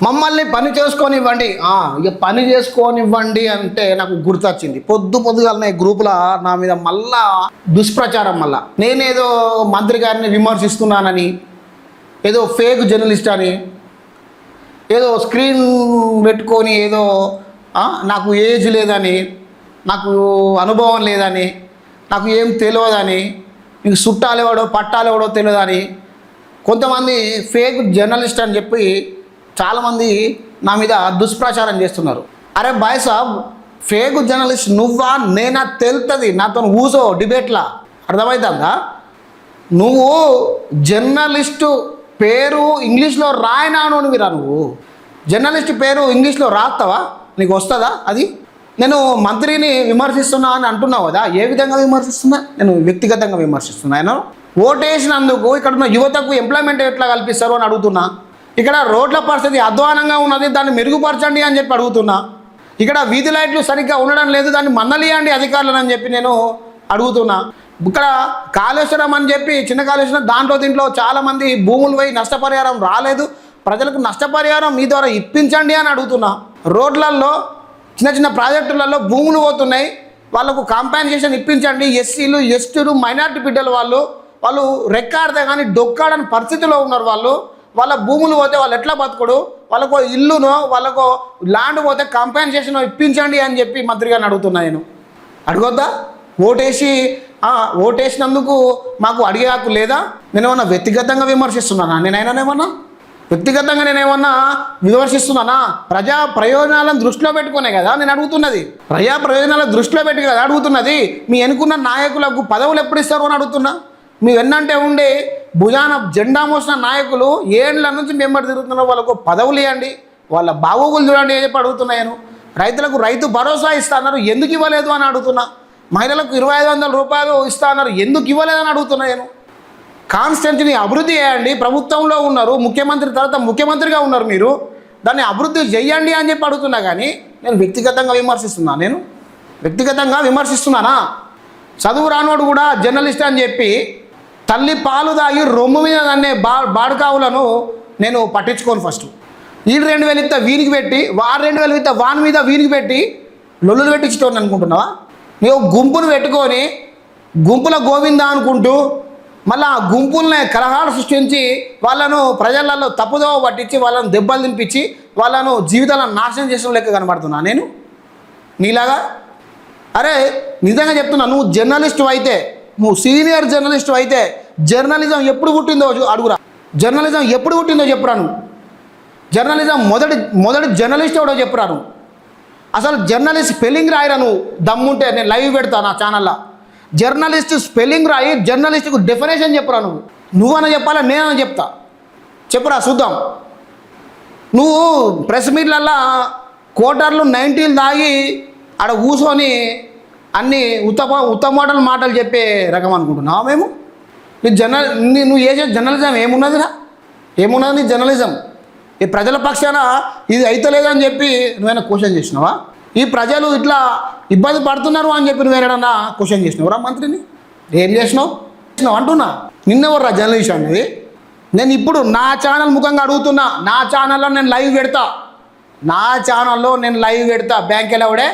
మమ్మల్ని పని చేసుకోనివ్వండి. ఇక పని చేసుకోనివ్వండి అంటే నాకు గుర్తొచ్చింది. పొద్దుగాలనే గ్రూపులో నా మీద మళ్ళా దుష్ప్రచారం. మళ్ళా నేనేదో మంత్రి గారిని విమర్శిస్తున్నానని, ఏదో ఫేక్ జర్నలిస్ట్ అని, ఏదో స్క్రీన్ పెట్టుకొని ఏదో నాకు ఏజ్ లేదని, నాకు అనుభవం లేదని, నాకు ఏం తెలియదని, నీకు చుట్టాలేవాడో పట్టాలేవాడో తెలియదని కొంతమంది ఫేక్ జర్నలిస్ట్ అని చెప్పి చాలామంది నా మీద దుష్ప్రచారం చేస్తున్నారు. అరే బాయ్ సాబ్, ఫేక్ జర్నలిస్ట్ నువ్వా నేనా తెలుస్తుంది, నాతో ఊసో డిబేట్లా. అర్థమవుతుందా? నువ్వు జర్నలిస్టు పేరు ఇంగ్లీష్లో రాయనానువిరా. నువ్వు జర్నలిస్ట్ పేరు ఇంగ్లీష్లో రాస్తావా? నీకు వస్తుందా అది? నేను మంత్రిని విమర్శిస్తున్నా అని అంటున్నావు కదా, ఏ విధంగా విమర్శిస్తున్నా? నేను వ్యక్తిగతంగా విమర్శిస్తున్నా. నేను ఓటేసినందుకు ఇక్కడ ఉన్న యువతకు ఎంప్లాయ్మెంట్ ఎట్లా కల్పిస్తారు అని అడుగుతున్నా. ఇక్కడ రోడ్ల పరిస్థితి అధ్వానంగా ఉన్నది, దాన్ని మెరుగుపరచండి అని చెప్పి అడుగుతున్నా. ఇక్కడ వీధి లైట్లు సరిగ్గా ఉండడం లేదు, దాన్ని మందలియండి అధికారులను అని చెప్పి నేను అడుగుతున్నా. ఇక్కడ కాళేశ్వరం అని చెప్పి చిన్న కాళేశ్వరం దీంట్లో చాలామంది భూములు పోయి నష్టపరిహారం రాలేదు, ప్రజలకు నష్టపరిహారం మీ ద్వారా ఇప్పించండి అని అడుగుతున్నా. రోడ్లలో చిన్న ప్రాజెక్టులలో భూములు పోతున్నాయి, వాళ్ళకు కాంపెన్సేషన్ ఇప్పించండి. ఎస్సీలు ఎస్టీలు మైనార్టీ బిడ్డలు వాళ్ళు రెక్కాడితే కానీ డొక్కాడని పరిస్థితిలో ఉన్నారు. వాళ్ళ భూములు పోతే వాళ్ళు ఎట్లా బతుకుడు, వాళ్ళకు ఇల్లునో వాళ్ళకు ల్యాండ్ పోతే కాంపెన్సేషన్ ఇప్పించండి అని చెప్పి మంత్రి గారిని అడుగుతున్నా. నేను అడగొద్దా? ఓటేసినందుకు మాకు అడిగే హక్కు లేదా? నేనేమన్నా వ్యక్తిగతంగా విమర్శిస్తున్నానా? వ్యక్తిగతంగా నేనేమన్నా విమర్శిస్తున్నానా? ప్రజా ప్రయోజనాలను దృష్టిలో పెట్టుకునే కదా నేను అడుగుతున్నది. ప్రజా ప్రయోజనాలను దృష్టిలో పెట్టి కదా అడుగుతున్నది. మీ ఎన్నుకున్న నాయకులకు పదవులు ఎప్పుడు ఇస్తారు అని అడుగుతున్నా. మీ వెన్నంటే ఉండే భుజాన జెండా మోసిన నాయకులు ఏళ్ళ నుంచి మెంబర్ తిరుగుతున్నారు, వాళ్ళకు పదవులు ఇవ్వండి, వాళ్ళ బాగోగులు చూడండి అని చెప్పి అడుగుతున్నాను. రైతులకు రైతు భరోసా ఇస్తా అన్నారు, ఎందుకు ఇవ్వలేదు అని అడుగుతున్నా. మహిళలకు 2500 రూపాయలు ఇస్తా అన్నారు, ఎందుకు ఇవ్వలేదని అడుగుతున్నాను. కాన్స్టిట్యూన్సీని అభివృద్ధి చేయండి, ప్రభుత్వంలో ఉన్నారు, ముఖ్యమంత్రి తర్వాత ముఖ్యమంత్రిగా ఉన్నారు, మీరు దాన్ని అభివృద్ధి చేయండి అని చెప్పి అడుగుతున్నా. కానీ నేను వ్యక్తిగతంగా విమర్శిస్తున్నానా? చదువు రానోడు కూడా జర్నలిస్ట్ అని చెప్పి తల్లి పాలు దాగి రొమ్ము మీద అనే బాడుకావులను నేను పట్టించుకోను. ఫస్ట్ వీడు 2000 ఇస్తా వీనికి పెట్టి, వారు 2000 ఇస్తా వాని మీద వీనికి పెట్టి లొల్లులు పెట్టించుకోండి అనుకుంటున్నావా? నువ్వు గుంపును పెట్టుకొని గుంపుల గోవిందా అనుకుంటూ మళ్ళీ ఆ గుంపులనే కలహాలు సృష్టించి వాళ్ళను ప్రజలలో తప్పుదోవ పట్టించి వాళ్ళను దెబ్బలు తినిపించి వాళ్ళను జీవితాలను నాశనం చేసిన లెక్క కనబడుతున్నా నేను నీలాగా. అరే నిజంగా చెప్తున్నా, నువ్వు జర్నలిస్టు అయితే, నువ్వు సీనియర్ జర్నలిస్టు అయితే జర్నలిజం ఎప్పుడు పుట్టిందో అడుగురా. జర్నలిజం ఎప్పుడు పుట్టిందో చెప్పురా. నువ్వు జర్నలిజం మొదటి జర్నలిస్ట్ ఎవడో చెప్పురా. నువ్వు అసలు జర్నలిస్ట్ స్పెల్లింగ్ రాయిరా. నువ్వు దమ్ముంటే నేను లైవ్ పెడతా నా ఛానల్లో. జర్నలిస్ట్ స్పెల్లింగ్ రాయి, జర్నలిస్ట్కు డెఫినేషన్ చెప్పురా. నువ్వన్నా చెప్పాలా నేనన్నా చెప్తా, చెప్పురా చూద్దాం. నువ్వు ప్రెస్ మీట్లల్లో కోటర్లు 90లు దాగి ఆడ కూర్చొని అన్ని ఉత్తమోటల మాటలు చెప్పే రకం అనుకుంటున్నావా? మేము నువ్వు చేసే జర్నలిజం ఏమున్నదిరా? ఏమున్నది నీ జర్నలిజం? ఈ ప్రజల పక్షాన ఇది అయితలేదని చెప్పి నువ్వైనా క్వశ్చన్ చేసినావా? ఈ ప్రజలు ఇట్లా ఇబ్బంది పడుతున్నారు అని చెప్పి నువ్వేనా క్వశ్చన్ చేసినావురా మంత్రిని? ఏం చేసినావు అంటున్నా. నిన్నెవర్రా జర్నలిస్ట్ అనేది? నేను ఇప్పుడు నా ఛానల్ ముఖంగా అడుగుతున్నా. నా ఛానల్లో నేను లైవ్ పెడతా. బ్యాంక్ వెళ్ళావుడే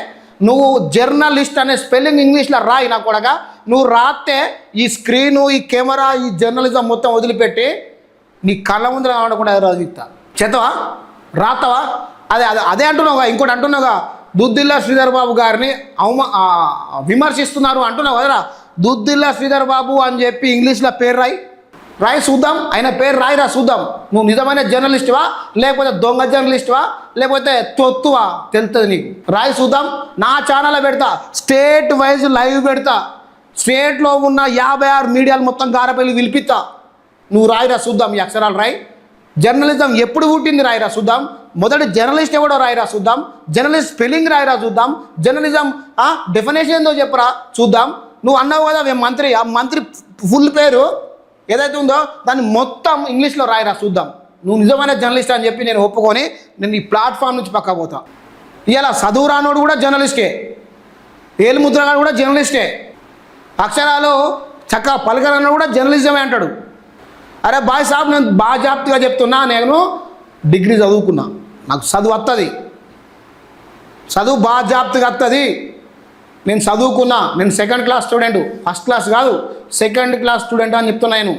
నువ్వు జర్నలిస్ట్ అనే స్పెల్లింగ్ ఇంగ్లీష్లో రాయి నా కొడగా. నువ్వు రాస్తే ఈ స్క్రీను, ఈ కెమెరా, ఈ జర్నలిజం మొత్తం వదిలిపెట్టి నీ కళ్ళ ముందు రావకుండా రాజిస్తా. చేతవా? రాస్తావా? అదే అంటున్నావుగా. ఇంకోటి అంటున్నావుగా, దుద్దిల్లా శ్రీధర్ బాబు గారిని విమర్శిస్తున్నారు అంటున్నావు కదరా. దుద్దిల్లా శ్రీధర్ బాబు అని చెప్పి ఇంగ్లీష్లో పేరు రాయి చూద్దాం. ఆయన పేరు రాయిరా చూద్దాం. నువ్వు నిజమైన జర్నలిస్టువా లేకపోతే దొంగ జర్నలిస్టువా లేకపోతే తొత్తువా తెలుస్తుంది నీకు. రాయి చూద్దాం. నా ఛానల్లో పెడతా, స్టేట్ వైజ్ లైవ్ పెడతా. స్టేట్లో ఉన్న 56 మీడియాలు మొత్తం గారపల్లి పిలిపిస్తా. నువ్వు రాయిరా చూద్దాం. ఈ అక్షరాలు రాయి. జర్నలిజం ఎప్పుడు పుట్టింది రాయిరా చూద్దాం. మొదటి జర్నలిస్ట్ ఎవడో రాయిరా చూద్దాం. జర్నలిస్ట్ స్పెల్లింగ్ రాయిరా చూద్దాం. జర్నలిజం డెఫినేషన్ ఏందో చెప్పరా చూద్దాం. నువ్వు అన్నావు కదా మంత్రి, ఆ మంత్రి ఫుల్ పేరు ఏదైతే ఉందో దాన్ని మొత్తం ఇంగ్లీష్లో రాయిరా చూద్దాం. నువ్వు నిజమైన జర్నలిస్ట్ అని చెప్పి నేను ఒప్పుకొని నేను ఈ ప్లాట్ఫామ్ నుంచి పక్క పోతా. ఇలా చదువు రానోడు కూడా జర్నలిస్టే, ఏలుముద్రగాడు కూడా జర్నలిస్టే, అక్షరాలు చక్కగా పలకరన్న కూడా జర్నలిజమే అంటాడు. అరే బాయ్ సాబ్, నేను బాజాప్తిగా చెప్తున్నా, నేను డిగ్రీ చదువుకున్నా, నాకు చదువు వస్తుంది, చదువు బాగా జాప్తిగా వస్తుంది. నేను చదువుకున్నా, నేను second class student, first class కాదు సెకండ్ క్లాస్ స్టూడెంట్ అని చెప్తున్నా. నేను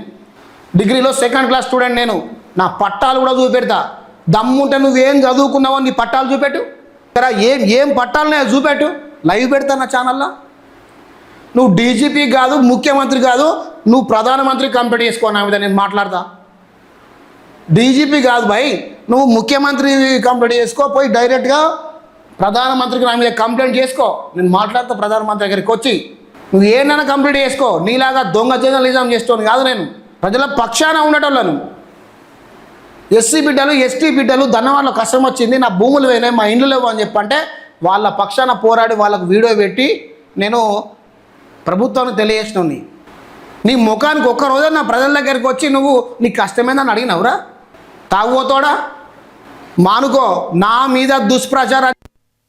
డిగ్రీలో సెకండ్ క్లాస్ స్టూడెంట్. నేను నా పట్టాలు కూడా చూపెడతా. దమ్ముంటే నువ్వేం చదువుకున్నావో నీ పట్టాలు చూపెట్టు. ఏం పట్టాలనే చూపెట్టు, లైవ్ పెడతా నా ఛానల్లో. నువ్వు డీజీపీ కాదు, ముఖ్యమంత్రి కాదు, నువ్వు ప్రధానమంత్రి కంప్లీట్ చేసుకో నా మీద నేను మాట్లాడతా. డీజీపీ కాదు భయ్, నువ్వు ముఖ్యమంత్రి కంప్లీట్ చేసుకో, పోయి డైరెక్ట్గా ప్రధానమంత్రికి నా మీద కంప్లైంట్ చేసుకో. నేను మాట్లాడతా ప్రధానమంత్రి దగ్గరికి వచ్చి. నువ్వు ఏమైనా కంప్లీట్ చేసుకో. నీలాగా దొంగ జర్నలిజం చేస్తాను కాదు. నేను ప్రజల పక్షాన ఉండటంలో ఎస్సీ బిడ్డలు ఎస్టీ బిడ్డలు ధనవాళ్ళ కష్టం వచ్చింది, నా భూములు పోయినాయి, మా ఇండ్లు లేవు అని చెప్పంటే వాళ్ళ పక్షాన పోరాడి వాళ్ళకు వీడియో పెట్టి నేను ప్రభుత్వానికి తెలియజేసినవి. నీ ముఖానికి ఒక్కరోజు నా ప్రజల దగ్గరికి వచ్చి నువ్వు నీ కష్టమేందని అడిగినవురా? తాగుపోతాడా? మానుకో. నా మీద దుష్ప్రచారం